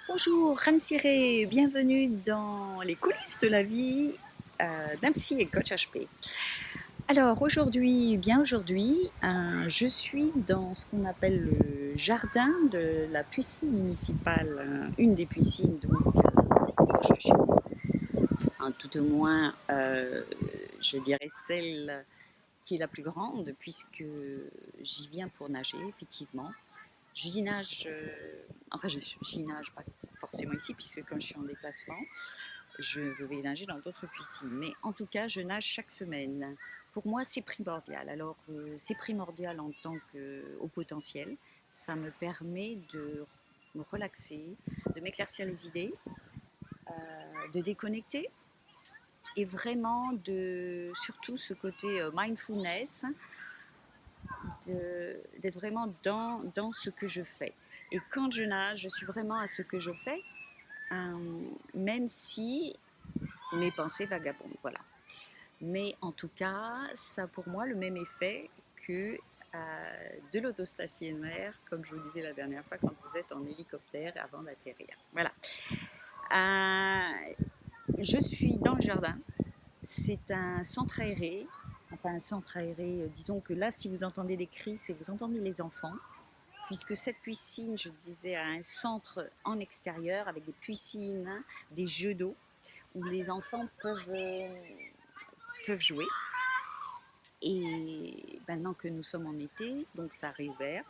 Bonjour, Anne Ciré, bienvenue dans les coulisses de la vie d'un psy et coach HP. Alors aujourd'hui, je suis dans ce qu'on appelle le jardin de la piscine municipale, une des piscines donc proche de chez moi, tout au moins je dirais celle qui est la plus grande puisque j'y viens pour nager effectivement. J'y nage, j'y nage pas forcément ici, puisque quand je suis en déplacement, je vais nager dans d'autres piscines. Mais en tout cas, je nage chaque semaine. Pour moi, c'est primordial. Alors, c'est primordial en tant qu'au potentiel. Ça me permet de me relaxer, de m'éclaircir les idées, de déconnecter et vraiment de, surtout ce côté mindfulness, d'être vraiment dans ce que je fais. Et quand je nage, je suis vraiment à ce que je fais, même si mes pensées vagabondent. Voilà. Mais en tout cas, ça a pour moi le même effet que de l'autostationnaire, comme je vous disais la dernière fois, quand vous êtes en hélicoptère avant d'atterrir. Voilà. Euh, je suis dans le jardin. C'est un centre aéré. Enfin, un centre aéré, disons que là, si vous entendez des cris, c'est vous entendez les enfants, puisque cette piscine, je disais, a un centre en extérieur avec des piscines, des jeux d'eau où les enfants peuvent jouer. Et maintenant que nous sommes en été, donc ça a réouvert.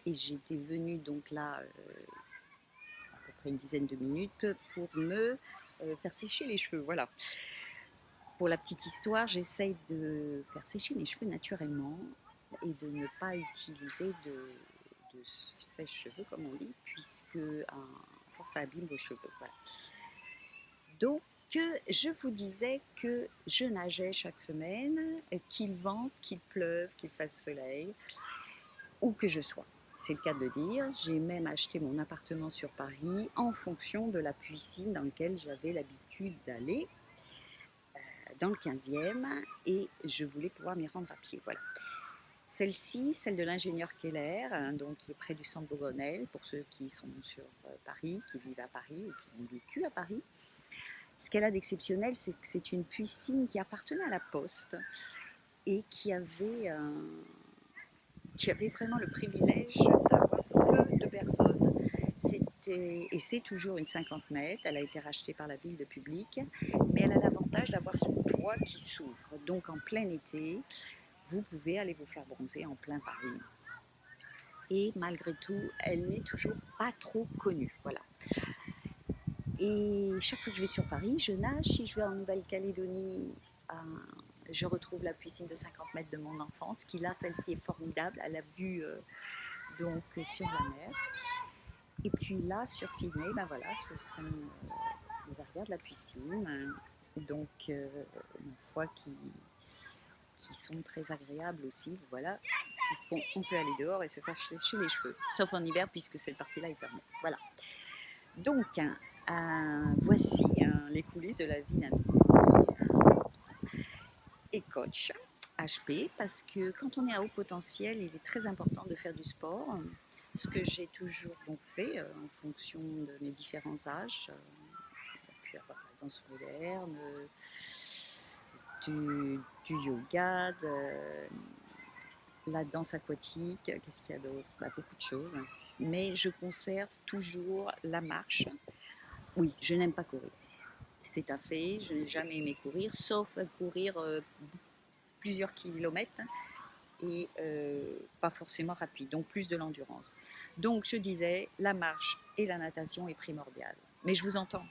Et j'étais venue donc là à peu près une dizaine de minutes pour me faire sécher les cheveux. Voilà. Pour la petite histoire, j'essaye de faire sécher mes cheveux naturellement et de ne pas utiliser de sèche-cheveux, comme on dit, puisque force ça abîme vos cheveux. Voilà. Donc, je vous disais que je nageais chaque semaine, qu'il vente, qu'il pleuve, qu'il fasse soleil, où que je sois. C'est le cas de le dire. J'ai même acheté mon appartement sur Paris en fonction de la piscine dans laquelle j'avais l'habitude d'aller, dans le 15e, et je voulais pouvoir m'y rendre à pied. Voilà. Celle-ci, celle de l'ingénieur Keller, donc qui est près du centre Bourgonel, pour ceux qui sont sur Paris, qui vivent à Paris ou qui ont vécu à Paris. Ce qu'elle a d'exceptionnel, c'est que c'est une piscine qui appartenait à la Poste et qui avait vraiment le privilège d'avoir peu de personnes. Et c'est toujours une 50 mètres, elle a été rachetée par la ville de Public, mais elle a l'avantage d'avoir son toit qui s'ouvre. Donc en plein été, vous pouvez aller vous faire bronzer en plein Paris. Et malgré tout, elle n'est toujours pas trop connue. Voilà. Et chaque fois que je vais sur Paris, je nage. Si je vais en Nouvelle-Calédonie, je retrouve la piscine de 50 mètres de mon enfance, qui là, celle-ci est formidable, à la vue donc sur la mer. Et puis là, sur Sydney, ben voilà, ce sont les arrières de la piscine, donc une fois qui sont très agréables aussi, voilà, puisqu'on peut aller dehors et se faire sécher les cheveux, sauf en hiver puisque cette partie-là est fermée. Voilà. Donc, voici les coulisses de la vie d'un psy et coach HP, parce que quand on est à haut potentiel, il est très important de faire du sport, ce que j'ai toujours donc fait en fonction de mes différents âges. Puis avoir la danse moderne, du yoga, la danse aquatique, qu'est-ce qu'il y a d'autre, beaucoup de choses. Mais je conserve toujours la marche. Oui, je n'aime pas courir. C'est un fait, je n'ai jamais aimé courir, sauf courir plusieurs kilomètres et pas forcément rapide, donc plus de l'endurance. Donc je disais, la marche et la natation est primordiale. Mais je vous entends.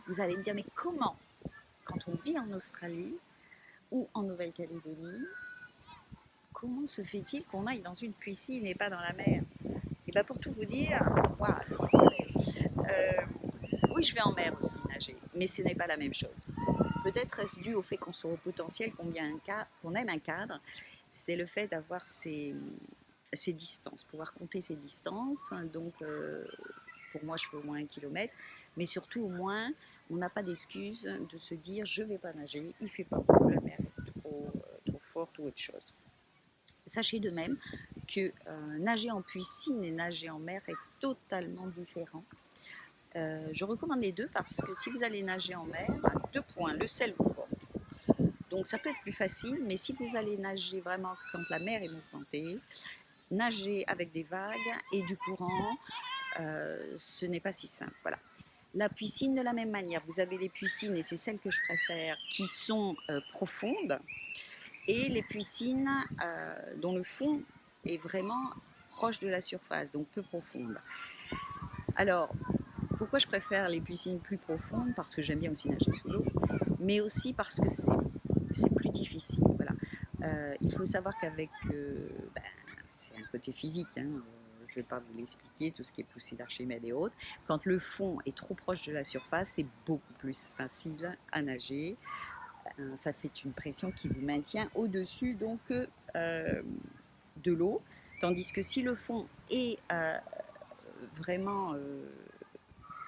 Vous allez me dire, mais comment, quand on vit en Australie ou en Nouvelle-Calédonie, comment se fait-il qu'on aille dans une piscine et pas dans la mer? Et bien pour tout vous dire, waouh, le soleil. Oui, je vais en mer aussi nager, mais ce n'est pas la même chose. Peut-être est-ce dû au fait qu'on soit au potentiel, qu'on aime un cadre, c'est le fait d'avoir ces distances, pouvoir compter ces distances. Donc, pour moi, je fais au moins 1 kilomètre, mais surtout, au moins, on n'a pas d'excuse de se dire je ne vais pas nager, il ne fait pas beau, la mer est trop forte ou autre chose. Sachez de même que nager en piscine et nager en mer est totalement différent. Je recommande les deux parce que si vous allez nager en mer, 2 points, le sel vous porte. Donc ça peut être plus facile, mais si vous allez nager vraiment quand la mer est mouvementée, nager avec des vagues et du courant, ce n'est pas si simple. Voilà. La piscine de la même manière, vous avez les piscines, et c'est celles que je préfère, qui sont profondes, et les piscines dont le fond est vraiment proche de la surface, donc peu profonde. Alors, pourquoi je préfère les piscines plus profondes? Parce que j'aime bien aussi nager sous l'eau, mais aussi parce que c'est plus difficile. Voilà. Il faut savoir qu'avec, c'est un côté physique, hein, je ne vais pas vous l'expliquer, tout ce qui est poussée d'Archimède et autres. Quand le fond est trop proche de la surface, c'est beaucoup plus facile à nager. Ça fait une pression qui vous maintient au-dessus donc de l'eau, tandis que si le fond est vraiment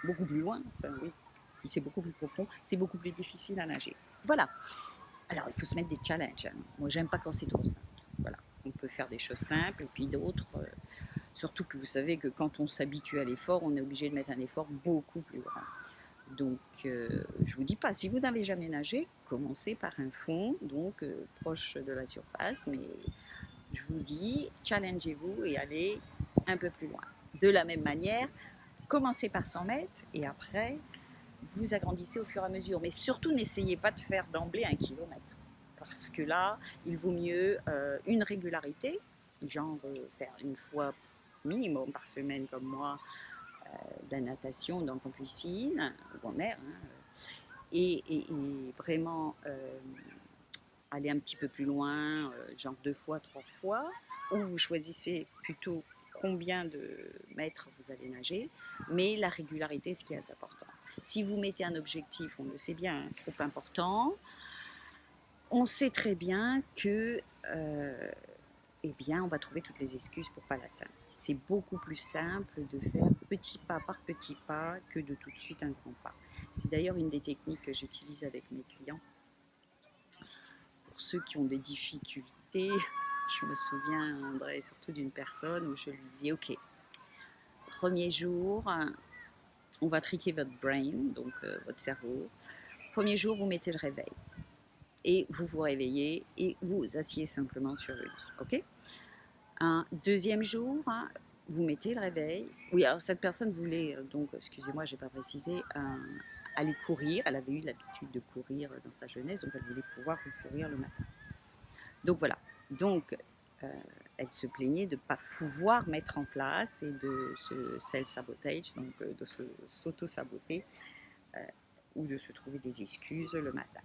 beaucoup plus loin, enfin oui, si c'est beaucoup plus profond, c'est beaucoup plus difficile à nager. Voilà. Alors il faut se mettre des challenges. Hein. Moi j'aime pas quand c'est trop simple. Voilà. On peut faire des choses simples et puis d'autres. Surtout que vous savez que quand on s'habitue à l'effort, on est obligé de mettre un effort beaucoup plus grand. Donc, je vous dis pas, si vous n'avez jamais nagé, commencez par un fond, donc proche de la surface, mais je vous dis, challengez-vous et allez un peu plus loin. De la même manière, commencez par 100 mètres et après, vous agrandissez au fur et à mesure. Mais surtout, n'essayez pas de faire d'emblée 1 kilomètre. Parce que là, il vaut mieux une régularité, genre faire une fois minimum par semaine comme moi, de la natation donc en piscine ou en mer, hein, et vraiment aller un petit peu plus loin, genre 2 fois, 3 fois, ou vous choisissez plutôt combien de mètres vous allez nager, mais la régularité, ce qui est important. Si vous mettez un objectif, on le sait bien, trop important, on sait très bien que eh bien, on va trouver toutes les excuses pour ne pas l'atteindre. C'est beaucoup plus simple de faire petit pas par petit pas que de tout de suite un grand pas. C'est d'ailleurs une des techniques que j'utilise avec mes clients. Pour ceux qui ont des difficultés, je me souviens, André, surtout d'une personne où je lui disais, OK, premier jour, on va tricker votre brain, donc votre cerveau. Premier jour, vous mettez le réveil. Et vous vous réveillez et vous vous asseyez simplement sur le lit. OK? Un deuxième jour, vous mettez le réveil. Oui, alors cette personne voulait, donc, excusez-moi, je n'ai pas précisé, aller courir. Elle avait eu l'habitude de courir dans sa jeunesse, donc elle voulait pouvoir courir le matin. Donc voilà. Donc, elle se plaignait de ne pas pouvoir mettre en place et de se self-sabotage, donc de s'auto-saboter ou de se trouver des excuses le matin.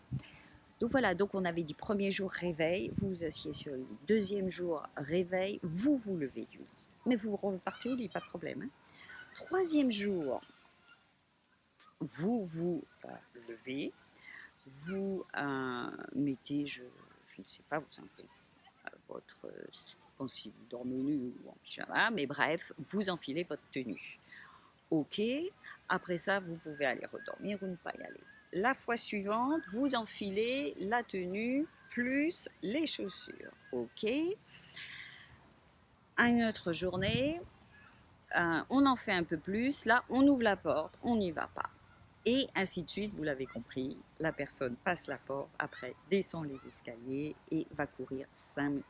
Donc voilà, donc on avait dit premier jour réveil, vous vous asseyez sur le lit. Deuxième jour réveil, vous vous levez du lit. Mais vous repartez au lit, pas de problème. Hein. Troisième jour, vous vous levez, vous mettez, je ne sais pas, vous enfilez votre, si vous dormez nu ou en pyjama, mais bref, vous enfilez votre tenue. Ok, après ça, vous pouvez aller redormir ou ne pas y aller. La fois suivante, vous enfilez la tenue plus les chaussures. Ok. À une autre journée, on en fait un peu plus. Là, on ouvre la porte, on n'y va pas. Et ainsi de suite, vous l'avez compris, la personne passe la porte, après descend les escaliers et va courir 5,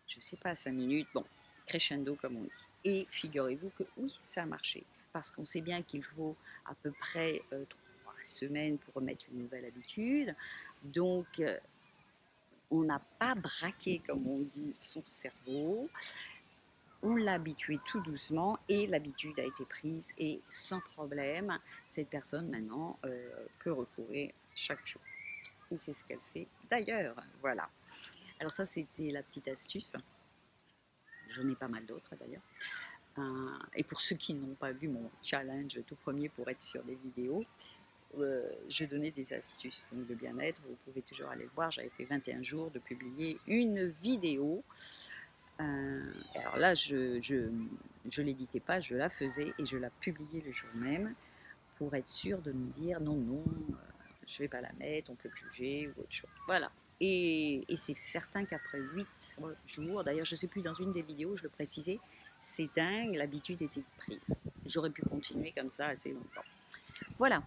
je ne sais pas, 5 minutes, bon, crescendo comme on dit. Et figurez-vous que oui, ça a marché. Parce qu'on sait bien qu'il faut à peu près 3 semaines pour remettre une nouvelle habitude. Donc, on n'a pas braqué, comme on dit, son cerveau. On l'a habitué tout doucement et l'habitude a été prise et sans problème, cette personne maintenant peut recourir chaque jour. Et c'est ce qu'elle fait d'ailleurs. Voilà. Alors ça, c'était la petite astuce. J'en ai pas mal d'autres d'ailleurs. Et pour ceux qui n'ont pas vu mon challenge tout premier pour être sur des vidéos, je donnais des astuces donc, de bien-être. Vous pouvez toujours aller le voir. J'avais fait 21 jours de publier une vidéo. Alors là, je l'éditais pas, je la faisais et je la publiais le jour même pour être sûre de me dire non, non, je vais pas la mettre, on peut me juger ou autre chose. Voilà. Et c'est certain qu'après 8 jours, d'ailleurs je ne sais plus, dans une des vidéos, je le précisais, c'est dingue, l'habitude était prise. J'aurais pu continuer comme ça assez longtemps. Voilà,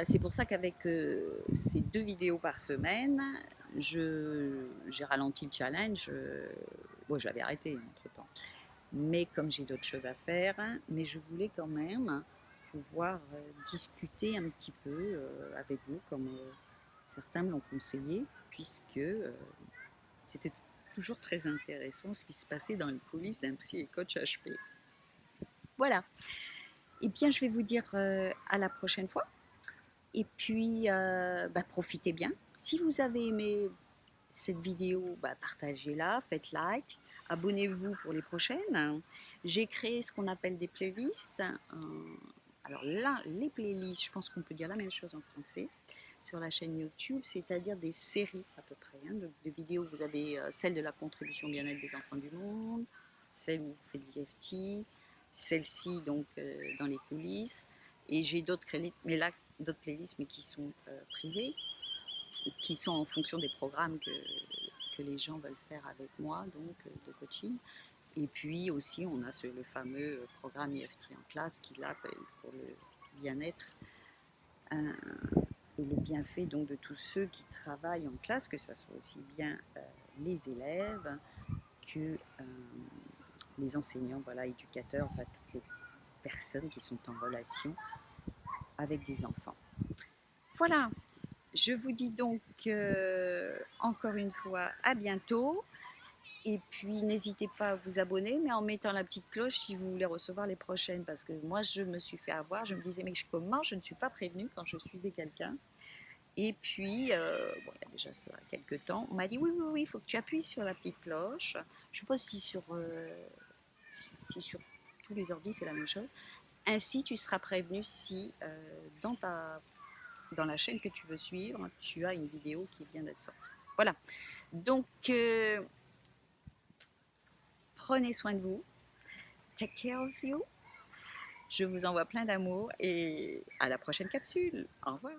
c'est pour ça qu'avec ces 2 vidéos par semaine, j'ai ralenti le challenge. Bon, je l'avais arrêté entre-temps. Mais comme j'ai d'autres choses à faire, mais je voulais quand même pouvoir discuter un petit peu avec vous, comme certains me l'ont conseillé, puisque c'était toujours très intéressant ce qui se passait dans les coulisses d'un psy et coach HP. Voilà. Et bien, je vais vous dire à la prochaine fois. Et puis, profitez bien. Si vous avez aimé cette vidéo, partagez-la, faites like, abonnez-vous pour les prochaines. J'ai créé ce qu'on appelle des playlists. Alors là, les playlists, je pense qu'on peut dire la même chose en français sur la chaîne YouTube, c'est-à-dire des séries à peu près de vidéos. Vous avez celle de la contribution bien-être des enfants du monde, celle où vous faites de l'EFT, celle-ci donc dans les coulisses. Et j'ai d'autres playlists, mais là, d'autres playlists, mais qui sont privées, qui sont en fonction des programmes que les gens veulent faire avec moi, donc de coaching. Et puis aussi, on a le fameux programme EFT en classe qui là, pour le bien-être et le bienfait donc de tous ceux qui travaillent en classe, que ce soit aussi bien les élèves que les enseignants, voilà, éducateurs, enfin toutes les personnes qui sont en relation avec des enfants. Voilà, je vous dis donc encore une fois à bientôt. Et puis n'hésitez pas à vous abonner, mais en mettant la petite cloche si vous voulez recevoir les prochaines. Parce que moi, je me suis fait avoir. Je me disais, mais comment je ne suis pas prévenue quand je suivais quelqu'un. Et puis, bon, il y a déjà ça quelques temps, on m'a dit, oui, oui, oui, il faut que tu appuies sur la petite cloche. Je ne sais pas si sur tous les ordi, c'est la même chose. Ainsi, tu seras prévenu si dans la chaîne que tu veux suivre, tu as une vidéo qui vient d'être sortie. Voilà. Donc, prenez soin de vous. Take care of you. Je vous envoie plein d'amour et à la prochaine capsule. Au revoir.